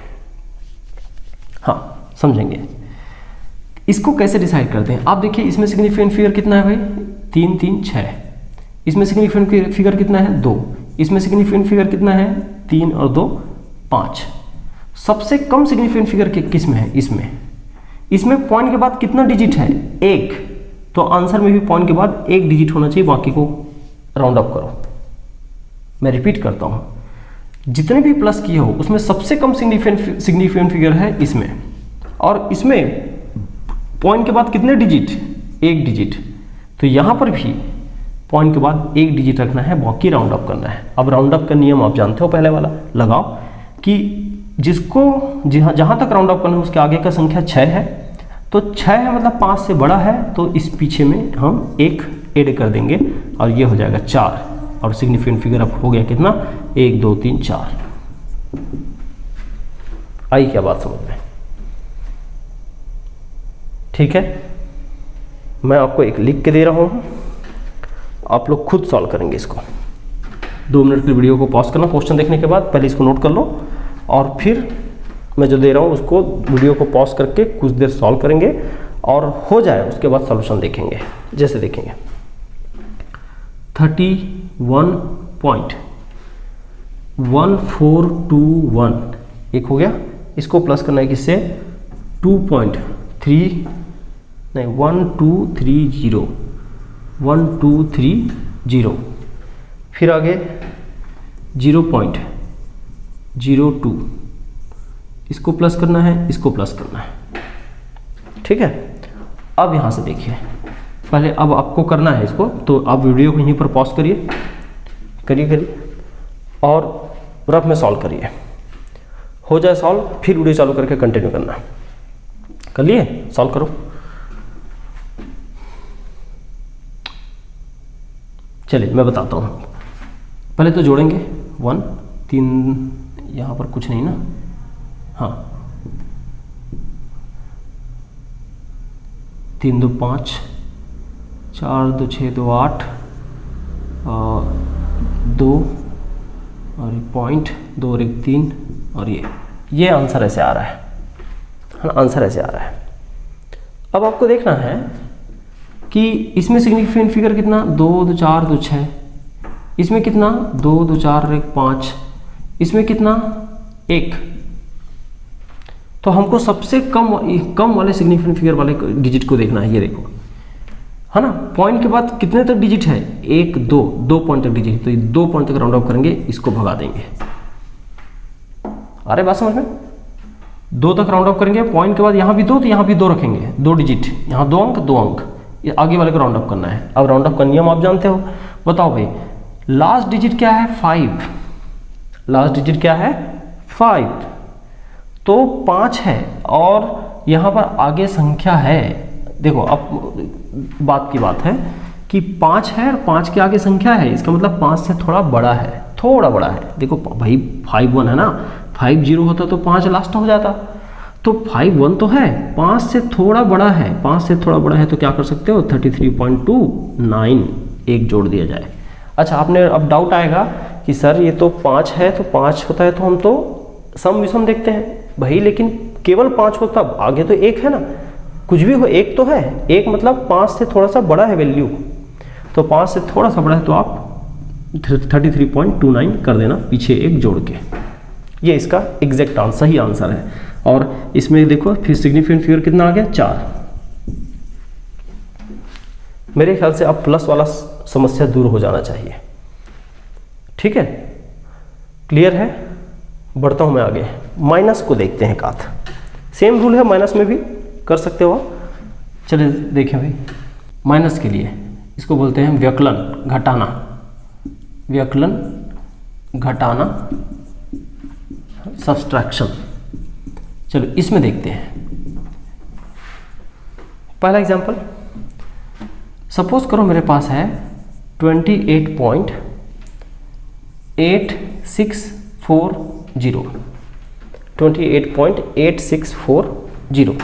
हाँ समझेंगे। इसको कैसे डिसाइड करते हैं? आप देखिए इसमें सिग्निफिकेंट फिगर कितना है भाई? 3 3 6। इसमें सिग्निफिकेंट फिगर कितना है? 2। इसमें सिग्निफिकेंट फिगर कितना है? 3 और 2 5। सबसे कम सिग्निफिकेंट फिगर किस में है? इसमें पॉइंट के बाद कितना डिजिट है? 1। तो आंसर में भी पॉइंट के बाद 1 डिजिट होना चाहिए, बाकी को राउंड अप करो। मैं रिपीट करता हूं, जितने भी प्लस किए हो उसमें सबसे कम सिग्निफिकेंट फिगर है इसमें, और इसमें पॉइंट के बाद कितने डिजिट? 1 डिजिट। तो यहां पर भी पॉइंट के बाद 1 डिजिट रखना है, बाकी राउंड अप करना है। अब राउंड अप का नियम आप जानते हो, पहले वाला लगाओ कि जिसको जहां तक राउंड अप करना है उसके आगे का संख्या 6 है, तो 6 है मतलब 5 से बड़ा है, तो इस पीछे में हम 1 ऐड कर देंगे और ये हो जाएगा 4। और सिग्निफिकेंट फिगर अब हो गया कितना? 1 2 3 4। आई क्या बात समझ में? ठीक है, मैं आपको एक लिख के दे रहा हूं, आप लोग खुद सॉल्व करेंगे इसको। 2 मिनट की वीडियो को पॉज करना, क्वेश्चन देखने के बाद पहले इसको नोट कर लो, और फिर मैं जो दे रहा हूँ उसको वीडियो को पॉज करके कुछ देर सॉल्व करेंगे, और हो जाए उसके बाद सॉल्यूशन देखेंगे। जैसे देखेंगे 31.1421 एक हो गया, इसको प्लस करना है किससे? 1230, फिर आगे 0.02, इसको प्लस करना है, इसको प्लस करना है। ठीक है, अब यहां से देखिए, पहले अब आपको करना है इसको, तो आप वीडियो को यहीं पर पॉज करिए और रफ में सॉल्व करिए। हो जाए सॉल्व, फिर वीडियो चालू करके कंटिन्यू करना। कर लिए? सॉल्व करो। चलिए मैं बताता हूँ, पहले तो जोड़ेंगे 1 3, यहाँ पर कुछ नहीं ना, हाँ 3 2 5, 4 2 6 2 8, 2 और पॉइंट 2 और 1 3, और ये आंसर ऐसे आ रहा है ना, आंसर ऐसे आ रहा है। अब आपको देखना है कि इसमें सिग्निफिकेंट फिगर कितना? 2 2 4 2 6। इसमें कितना? 2 2 4 1 5। इसमें कितना? 1। तो हमको सबसे कम वाले सिग्निफिकेंट फिगर वाले डिजिट को देखना है। ये देखो, है ना, पॉइंट के बाद कितने तक डिजिट है? 1 2 पॉइंट तक डिजिट, तो ये 2 पॉइंट तक राउंड अप करेंगे, इसको भगा देंगे। अरे बात समझ में? 2 तक राउंड अप करेंगे, पॉइंट के बाद यहाँ भी 2, तो यहाँ भी 2 रखेंगे, 2 डिजिट, यहाँ 2 अंक 2 अंक, ये आगे वाले को राउंड अप करना है। अब राउंड अप का नियम आप जानते हो, बताओ भाई, लास्ट डिजिट क्या है? 5। लास्ट डिजिट क्या है? 5। तो 5 है, और यहाँ पर आगे संख्या है। देखो अब बात की बात है कि 5 है और 5 के आगे संख्या है, इसका मतलब 5 से थोड़ा बड़ा है, थोड़ा बड़ा है। देखो भाई 5 1 है ना, 5 0 होता तो 5 लास्ट हो जाता, तो 5 1 तो है, 5 से थोड़ा बड़ा है, 5 से थोड़ा बड़ा है, तो क्या कर सकते हो? 33.29 एक जोड़ दिया जाए। अच्छा, आपने अब डाउट आएगा कि सर ये तो 5 है, तो 5 होता है तो हम तो सम विषम देखते हैं भाई, लेकिन केवल 5 हो तब, आगे तो 1 है ना, कुछ भी हो 1 तो है, 1 मतलब 5 से थोड़ा सा बड़ा है वैल्यू, तो 5 से थोड़ा सा बड़ा है तो आप 33.29 कर देना पीछे 1 जोड़ के। ये इसका एग्जैक्ट सही आंसर है। और इसमें देखो फिर सिग्निफिकेंट फिगर कितना आ गया? 4। मेरे ख्याल से अब प्लस वाला समस्या दूर हो जाना चाहिए। ठीक है, क्लियर है? बढ़ता हूं मैं आगे, माइनस को देखते हैं। काथ सेम रूल है, माइनस में भी कर सकते हो। चलिए देखें भाई, माइनस के लिए इसको बोलते हैं व्यकलन घटाना। व्यकलन घटाना सब्सट्रैक्शन। चलो इसमें देखते हैं। पहला एग्जांपल, सपोज करो मेरे पास है 28.8640, 28.8640।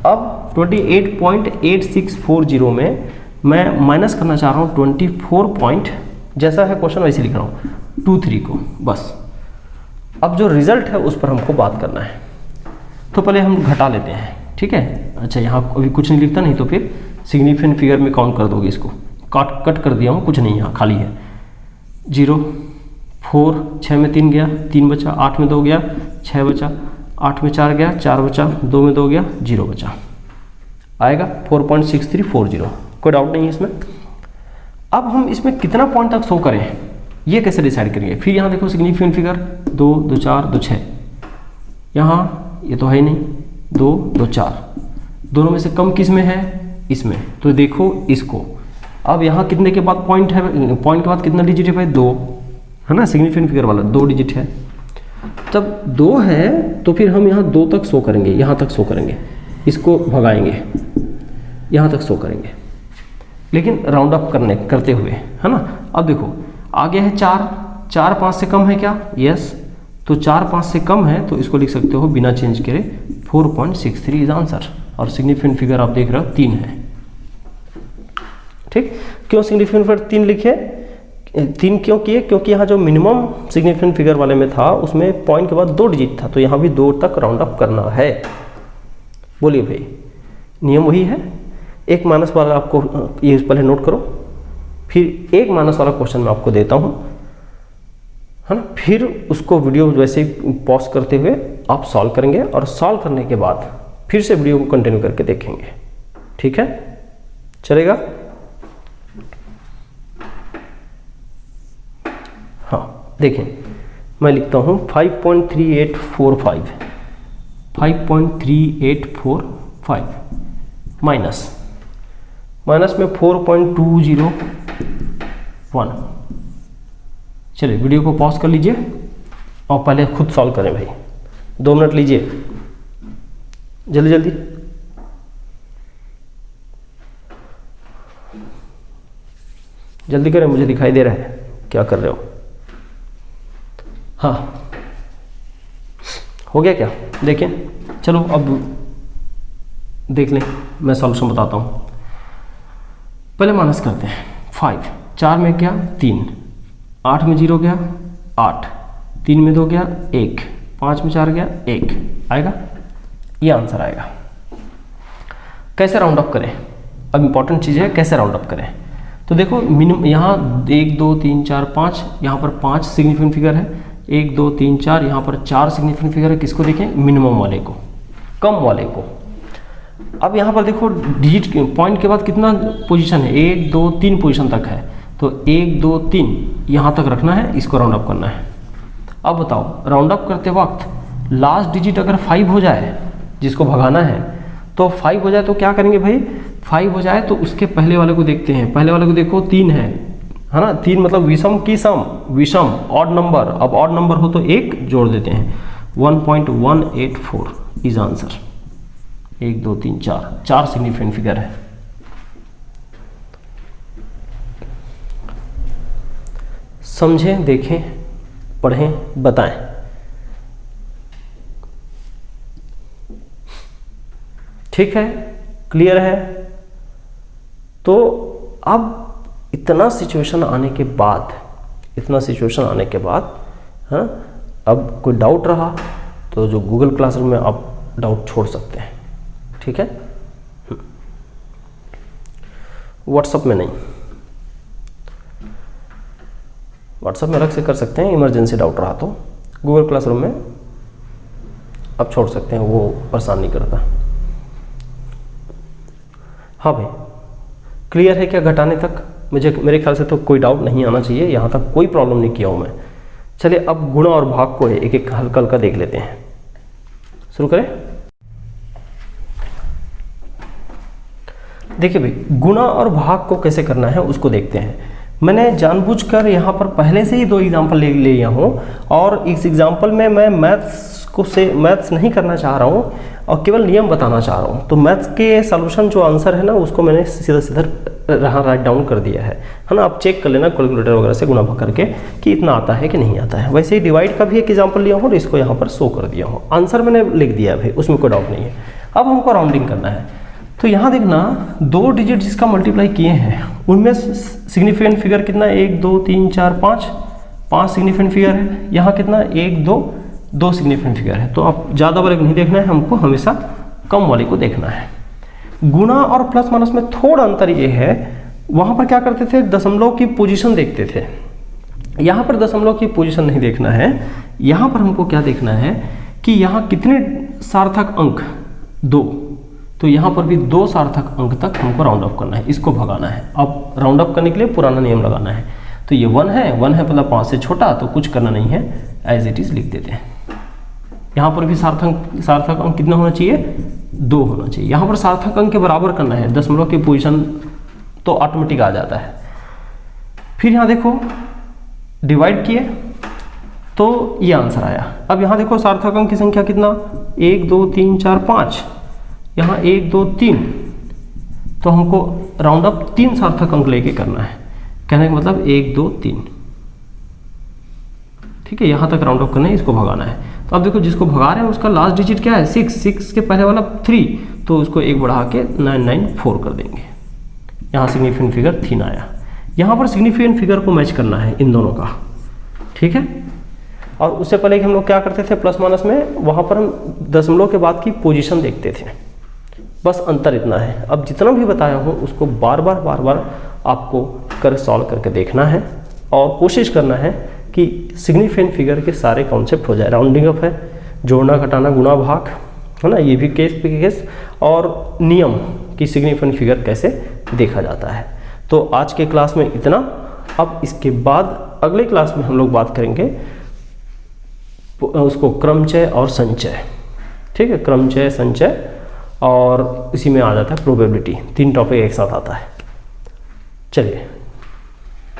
अब 28.8640 में मैं माइनस करना चाह रहा हूँ 24 जैसा है क्वेश्चन वैसे लिख रहा हूँ 23 को, बस। अब जो रिजल्ट है उस पर हमको बात करना है, तो पहले हम घटा लेते हैं, ठीक है। अच्छा, यहाँ अभी कुछ नहीं लिखता, नहीं तो फिर सिग्निफिकेंट फिगर में काउंट कर दोगे इसको। कट कर दिया हूँ, कुछ नहीं यहाँ खाली है। 0, 4, 6 में 3 गया, 3 बचा, 8 में 2 गया, 6 बचा, 8 में 4 गया, 4 बचा, 2 में 2 गया, 0 बचा, आएगा 4.6340। कोई डाउट नहीं है इसमें। अब हम इसमें कितना पॉइंट तक शो करें ये कैसे डिसाइड करेंगे। फिर यहाँ देखो सिग्निफिकेंट फिगर 2, 2, 4, 2, 6, यहाँ ये तो है ही नहीं, 2, 2, 4, दोनों में से कम किस में है, इसमें। तो देखो इसको, अब यहाँ कितने के बाद पॉइंट है, पॉइंट के बाद कितना डिजिट है भाई, 2 है ना, सिग्निफिकेंट फिगर वाला 2 डिजिट है। तब 2 है तो फिर हम यहाँ 2 तक शो करेंगे, यहाँ तक शो करेंगे, इसको भगाएंगे, यहाँ तक शो करेंगे, लेकिन राउंड अप करते हुए, है ना। अब देखो आगे है 4, 4 5 से कम है क्या, यस, तो 4 5 से कम है तो इसको लिख सकते हो बिना चेंज करे 4.63 इज आंसर। और सिग्निफिकेंट फिगर आप देख रहे हो 3 है, ठीक। क्यों सिग्निफिकेंट फिगर 3 लिखे, 3 क्यों किए, क्योंकि यहाँ जो मिनिमम सिग्निफिकेंट फिगर वाले में था उसमें पॉइंट के बाद 2 डिजिट था, तो यहाँ भी 2 तक राउंड अप करना है। बोलिए भाई, नियम वही है। एक माइनस वाला आपको ये पहले नोट करो, फिर एक माइनस वाला क्वेश्चन मैं आपको देता हूँ, है ना। फिर उसको वीडियो वैसे ही पॉज करते हुए आप सॉल्व करेंगे, और सॉल्व करने के बाद फिर से वीडियो को कंटिन्यू करके देखेंगे, ठीक है, चलेगा। हाँ देखें, मैं लिखता हूँ 5.3845, 5.3845 माइनस में 4.201। चलिए वीडियो को पॉज कर लीजिए और पहले खुद सॉल्व करें भाई, 2 मिनट लीजिए, जल्दी जल्दी। जल्दी करें, मुझे दिखाई दे रहा है क्या कर रहे हो। हाँ हो गया क्या, देखें। चलो अब देख लें, मैं सॉल्यूशन बताता हूँ। पहले माइनस करते हैं 5, 4 में क्या 3, 8 में 0 गया 8, 3 में 2 गया 1, 5 में 4 गया 1, आएगा, ये आंसर आएगा। कैसे राउंड अप करें, अब इंपॉर्टेंट चीज़ है कैसे राउंड अप करें। तो देखो मिनिमम यहाँ 1 2 3 4 5, यहाँ पर 5 सिग्निफिकेंट फिगर है, 1 2 3 4, यहाँ पर 4 सिग्निफिकेंट फिगर है। किसको देखें, मिनिमम वाले को, कम वाले को। अब यहाँ पर देखो डिजिट पॉइंट के बाद कितना पोजीशन है, 1 2 3 पोजीशन तक है, तो 1 2 3 यहाँ तक रखना है, इसको राउंड अप करना है। अब बताओ राउंड अप करते वक्त लास्ट डिजिट अगर 5 हो जाए, जिसको भगाना है, तो 5 हो जाए तो क्या करेंगे भाई, 5 हो जाए तो उसके पहले वाले को देखते हैं। पहले वाले को देखो 3 है ना, 3 मतलब विषम की सम, विषम ऑड नंबर। अब ऑड नंबर हो तो 1 जोड़ देते हैं, 1.184 इज आंसर। 1 2 3 4 सिग्निफिकेंट फिगर है। समझें, देखें, पढ़ें, बताएं। ठीक है, क्लियर है। तो अब इतना सिचुएशन आने के बाद, हाँ, अब कोई डाउट रहा तो जो गूगल क्लासरूम में आप डाउट छोड़ सकते हैं, ठीक है। व्हाट्सएप में नहीं, व्हाट्सएप में अलग से कर सकते हैं, इमरजेंसी डाउट रहा तो गूगल क्लासरूम में आप छोड़ सकते हैं, वो परेशान नहीं करता। हाँ भाई, क्लियर है क्या घटाने तक? मेरे ख्याल से तो कोई डाउट नहीं आना चाहिए, यहाँ तक कोई प्रॉब्लम नहीं किया हूँ मैं। चलिए अब गुणा और भाग को एक एक हल्का हल्का देख लेते हैं। शुरू करें। देखिए भाई, गुणा और भाग को कैसे करना है उसको देखते हैं। मैंने जानबूझकर यहाँ पर पहले से ही 2 एग्जाम्पल ले लिया हूँ और इस एग्जाम्पल में मैं मैथ्स नहीं करना चाह रहा हूँ और केवल नियम बताना चाह रहा हूँ। तो मैथ्स के सॉल्यूशन जो आंसर है ना, उसको मैंने सीधा सीधा यहाँ राइट डाउन कर दिया है ना। आप चेक कर लेना कैलकुलेटर वगैरह से गुणा करके कि इतना आता है कि नहीं आता है। वैसे ही डिवाइड का भी एक एग्जाम्पल लिया हूँ और इसको यहाँ पर शो कर दिया हूँ। आंसर मैंने लिख दिया है भाई, उसमें कोई डाउट नहीं है। अब हमको राउंडिंग करना है। तो यहाँ देखना 2 डिजिट जिसका मल्टीप्लाई किए हैं उनमें सिग्निफिकेंट फिगर कितना, 1 2 3 4 5 सिग्निफिकेंट फिगर है। यहाँ कितना, 1 2 सिग्निफिकेंट फिगर है। तो आप ज़्यादा वाले को नहीं देखना है, हमको हमेशा कम वाले को देखना है। गुणा और प्लस माइनस में थोड़ा अंतर ये है, वहाँ पर क्या करते थे, दशमलव की पोजीशन देखते थे। यहाँ पर दशमलव की पोजीशन नहीं देखना है। यहाँ पर हमको क्या देखना है कि यहाँ कितने सार्थक अंक, 2, तो यहाँ पर भी 2 सार्थक अंक तक हमको राउंड अप करना है, इसको भगाना है। अब राउंड अप करने के लिए पुराना नियम लगाना है। तो ये 1 है मतलब 5 से छोटा, तो कुछ करना नहीं है, एज इट इज लिख देते हैं। यहाँ पर भी सार्थक अंक कितना होना चाहिए, 2 होना चाहिए। यहाँ पर सार्थक अंक के बराबर करना है, दशमलव की पोजीशन तो ऑटोमेटिक आ जाता है। फिर यहाँ देखो डिवाइड किए तो ये आंसर आया। अब यहाँ देखो सार्थक अंक की संख्या कितना, 1 2 3 4 5, यहाँ 1 2 3, तो हमको राउंड अप 3 सार्थक अंक लेके करना है। कहने का मतलब 1 2 3, ठीक है, यहाँ तक राउंड अप करना है, इसको भगाना है। तो अब देखो जिसको भगा रहे हैं उसका लास्ट डिजिट क्या है, 6 के पहले वाला 3, तो उसको 1 बढ़ा के 994 कर देंगे। यहाँ सिग्निफिकेंट फिगर 3 आया। यहाँ पर सिग्निफिकेंट फिगर को मैच करना है इन दोनों का, ठीक है। और उससे पहले कि हम लोग क्या करते थे प्लस माइनस में, वहाँ पर हम दशमलव के बाद की पोजीशन देखते थे, बस अंतर इतना है। अब जितना भी बताया हूँ उसको बार बार आपको सॉल्व करके देखना है और कोशिश करना है कि सिग्निफिकेंट फिगर के सारे कॉन्सेप्ट हो जाए। राउंडिंग अप है, जोड़ना घटाना गुणा भाग, है ना, ये भी केस पे केस, और नियम कि सिग्निफिकेंट फिगर कैसे देखा जाता है। तो आज के क्लास में इतना। अब इसके बाद अगले क्लास में हम लोग बात करेंगे उसको क्रमचय और संचय, ठीक है, क्रमचय संचय, और इसी में आ जाता है प्रोबेबिलिटी। 3 टॉपिक एक साथ आता है। चलिए